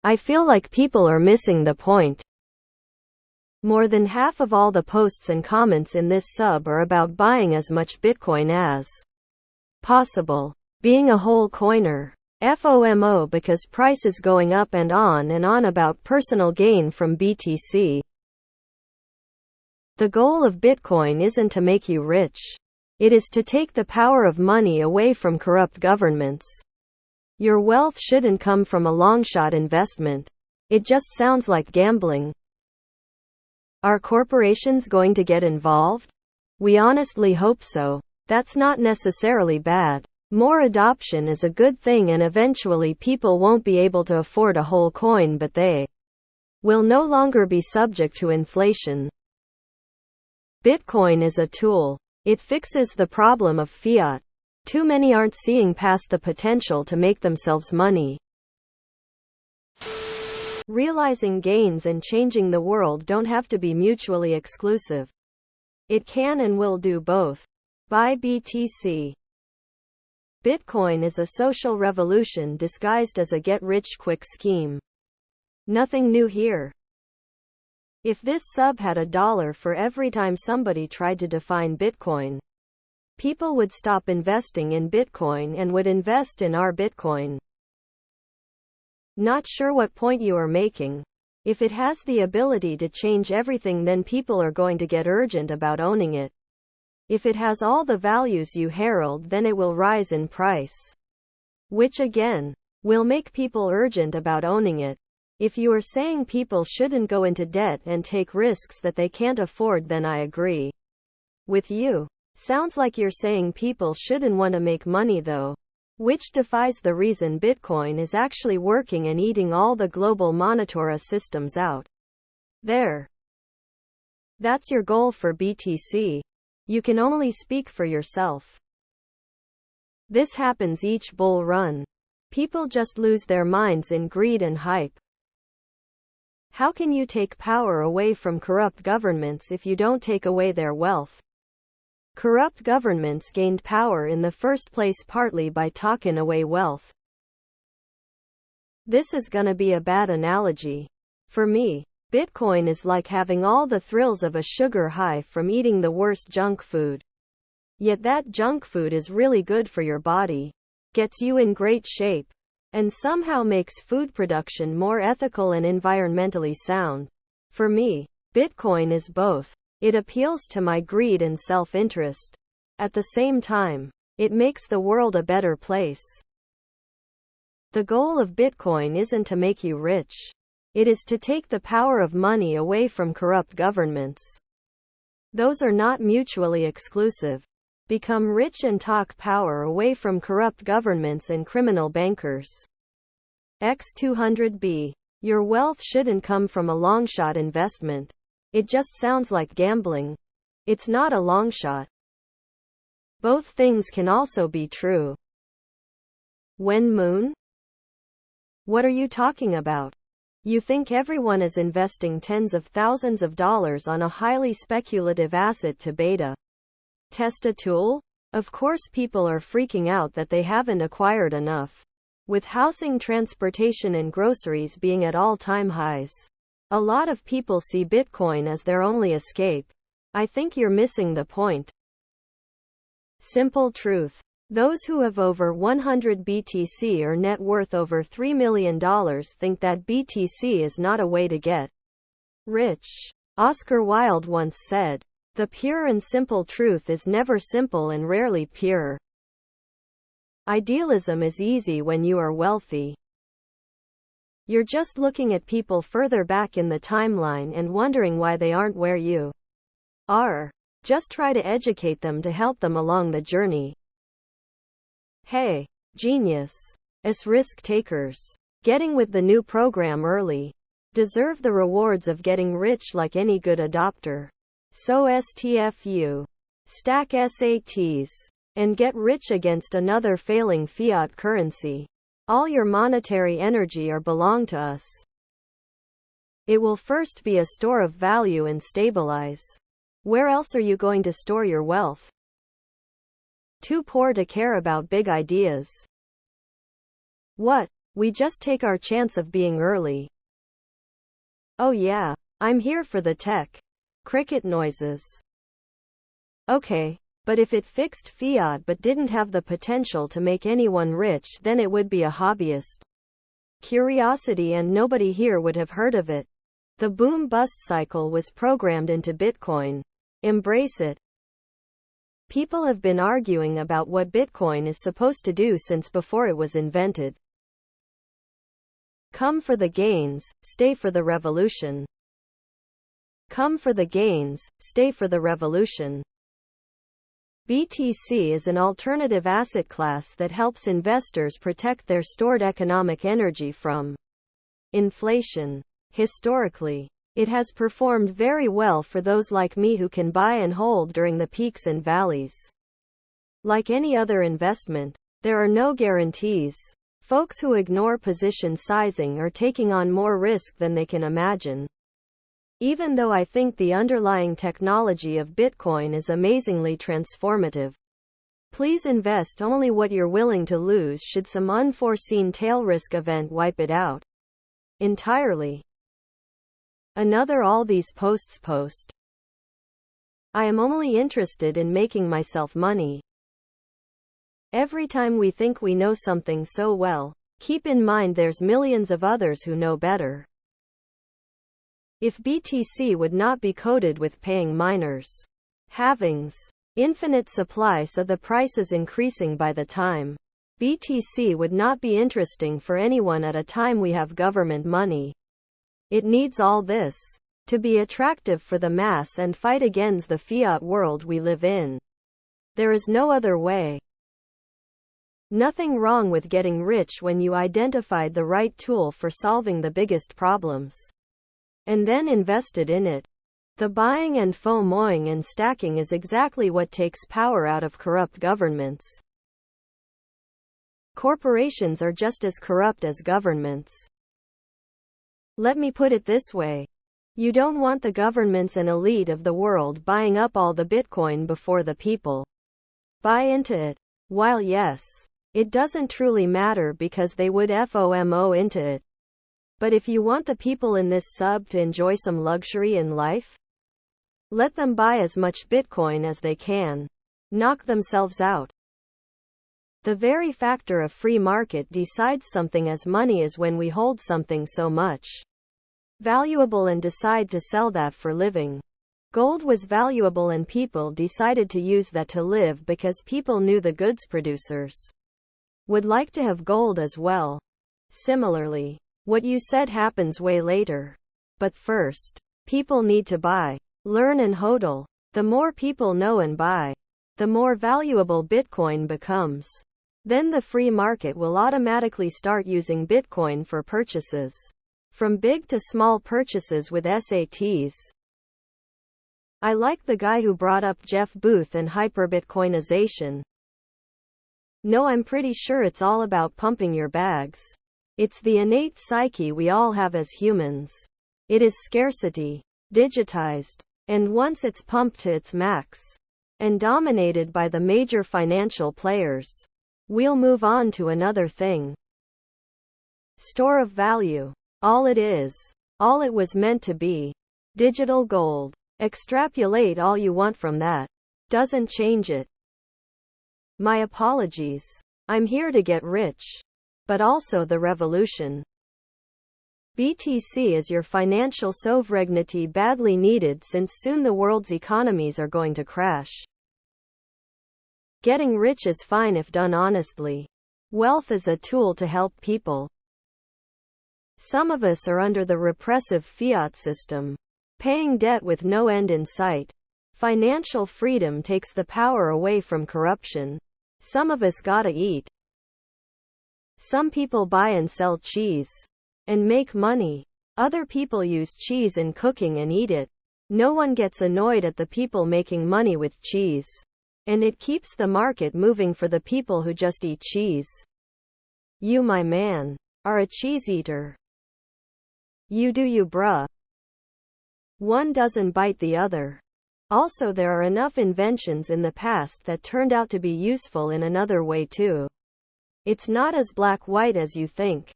I feel like people are missing the point. More than half of all the posts and comments in this sub are about buying as much Bitcoin as possible. Being a whole coiner. FOMO because price is going up and on about personal gain from BTC. The goal of Bitcoin isn't to make you rich. It is to take the power of money away from corrupt governments. Your wealth shouldn't come from a long-shot investment. It just sounds like gambling. Are corporations going to get involved? We honestly hope so. That's not necessarily bad. More adoption is a good thing, and eventually people won't be able to afford a whole coin, but they will no longer be subject to inflation. Bitcoin is a tool. It fixes the problem of fiat. Too many aren't seeing past the potential to make themselves money. Realizing gains and changing the world don't have to be mutually exclusive. It can and will do both. Buy BTC. Bitcoin is a social revolution disguised as a get-rich-quick scheme. Nothing new here. If this sub had $1 for every time somebody tried to define Bitcoin, people would stop investing in Bitcoin and would invest in our Bitcoin. Not sure what point you are making. If it has the ability to change everything, then people are going to get urgent about owning it. If it has all the values you herald, then it will rise in price, which again will make people urgent about owning it. If you are saying people shouldn't go into debt and take risks that they can't afford, then I agree with you. Sounds like you're saying people shouldn't want to make money though, which defies the reason Bitcoin is actually working and eating all the global monetary systems out there. That's your goal for BTC. You can only speak for yourself. This happens each bull run. People just lose their minds in greed and hype. How can you take power away from corrupt governments if you don't take away their wealth? Corrupt governments gained power in the first place partly by talking away wealth. This is gonna be a bad analogy. For me, Bitcoin is like having all the thrills of a sugar high from eating the worst junk food. Yet that junk food is really good for your body, gets you in great shape, and somehow makes food production more ethical and environmentally sound. For me, Bitcoin is both. It appeals to my greed and self-interest. At the same time, it makes the world a better place. The goal of Bitcoin isn't to make you rich. It is to take the power of money away from corrupt governments. Those are not mutually exclusive. Become rich and talk power away from corrupt governments and criminal bankers. X200B. Your wealth shouldn't come from a long-shot investment. It just sounds like gambling. It's not a long shot. Both things can also be true. When Moon? What are you talking about? You think everyone is investing tens of thousands of dollars on a highly speculative asset to beta test a tool? Of course people are freaking out that they haven't acquired enough. With housing, transportation and groceries being at all-time highs, a lot of people see Bitcoin as their only escape. I think you're missing the point. Simple truth. Those who have over 100 BTC or net worth over $3 million think that BTC is not a way to get rich. Oscar Wilde once said, "The pure and simple truth is never simple and rarely pure." Idealism is easy when you are wealthy. You're just looking at people further back in the timeline and wondering why they aren't where you are. Just try to educate them to help them along the journey. Hey, genius. As risk takers, getting with the new program early, deserve the rewards of getting rich like any good adopter. So STFU. Stack SATs. And get rich against another failing fiat currency. All your monetary energy are belong to us. It will first be a store of value and stabilize. Where else are you going to store your wealth? Too poor to care about big ideas. What We just take our chance of being early. Oh yeah, I'm here for the tech. Cricket noises. Okay, but if it fixed fiat but didn't have the potential to make anyone rich, then it would be a hobbyist curiosity and nobody here would have heard of it. The boom-bust cycle was programmed into Bitcoin. Embrace it. People have been arguing about what Bitcoin is supposed to do since before it was invented. Come for the gains, stay for the revolution. Come for the gains, stay for the revolution. BTC is an alternative asset class that helps investors protect their stored economic energy from inflation. Historically, it has performed very well for those like me who can buy and hold during the peaks and valleys. Like any other investment, there are no guarantees. Folks who ignore position sizing are taking on more risk than they can imagine. Even though I think the underlying technology of Bitcoin is amazingly transformative, please invest only what you're willing to lose should some unforeseen tail risk event wipe it out entirely. Another all these posts post. I am only interested in making myself money. Every time we think we know something so well, keep in mind there's millions of others who know better. If BTC would not be coded with paying miners, halvings, infinite supply so the price is increasing by the time, BTC would not be interesting for anyone at a time we have government money. It needs all this to be attractive for the mass and fight against the fiat world we live in. There is no other way. Nothing wrong with getting rich when you identified the right tool for solving the biggest problems and then invested in it. The buying and FOMOing and stacking is exactly what takes power out of corrupt governments. Corporations are just as corrupt as governments. Let me put it this way. You don't want the governments and elite of the world buying up all the Bitcoin before the people buy into it. While yes, it doesn't truly matter because they would FOMO into it. But if you want the people in this sub to enjoy some luxury in life, let them buy as much Bitcoin as they can. Knock themselves out. The very factor of free market decides something as money is when we hold something so much valuable and decide to sell that for living. Gold was valuable and people decided to use that to live because people knew the goods producers would like to have gold as well. Similarly, what you said happens way later. But first, people need to buy, learn and hodl. The more people know and buy, the more valuable Bitcoin becomes. Then the free market will automatically start using Bitcoin for purchases. From big to small purchases with SATs. I like the guy who brought up Jeff Booth and hyperbitcoinization. No, I'm pretty sure it's all about pumping your bags. It's the innate psyche we all have as humans. It is scarcity, digitized, and once it's pumped to its max, and dominated by the major financial players, we'll move on to another thing. Store of value. All it is. All it was meant to be. Digital gold. Extrapolate all you want from that. Doesn't change it. My apologies. I'm here to get rich. But also the revolution. BTC is your financial sovereignty badly needed since soon the world's economies are going to crash. Getting rich is fine if done honestly. Wealth is a tool to help people. Some of us are under the repressive fiat system, paying debt with no end in sight. Financial freedom takes the power away from corruption. Some of us gotta eat. Some people buy and sell cheese and make money. Other people use cheese in cooking and eat it. No one gets annoyed at the people making money with cheese. And it keeps the market moving for the people who just eat cheese. You, my man, are a cheese eater. You do you, bruh. One doesn't bite the other. Also, there are enough inventions in the past that turned out to be useful in another way too. It's not as black-white as you think.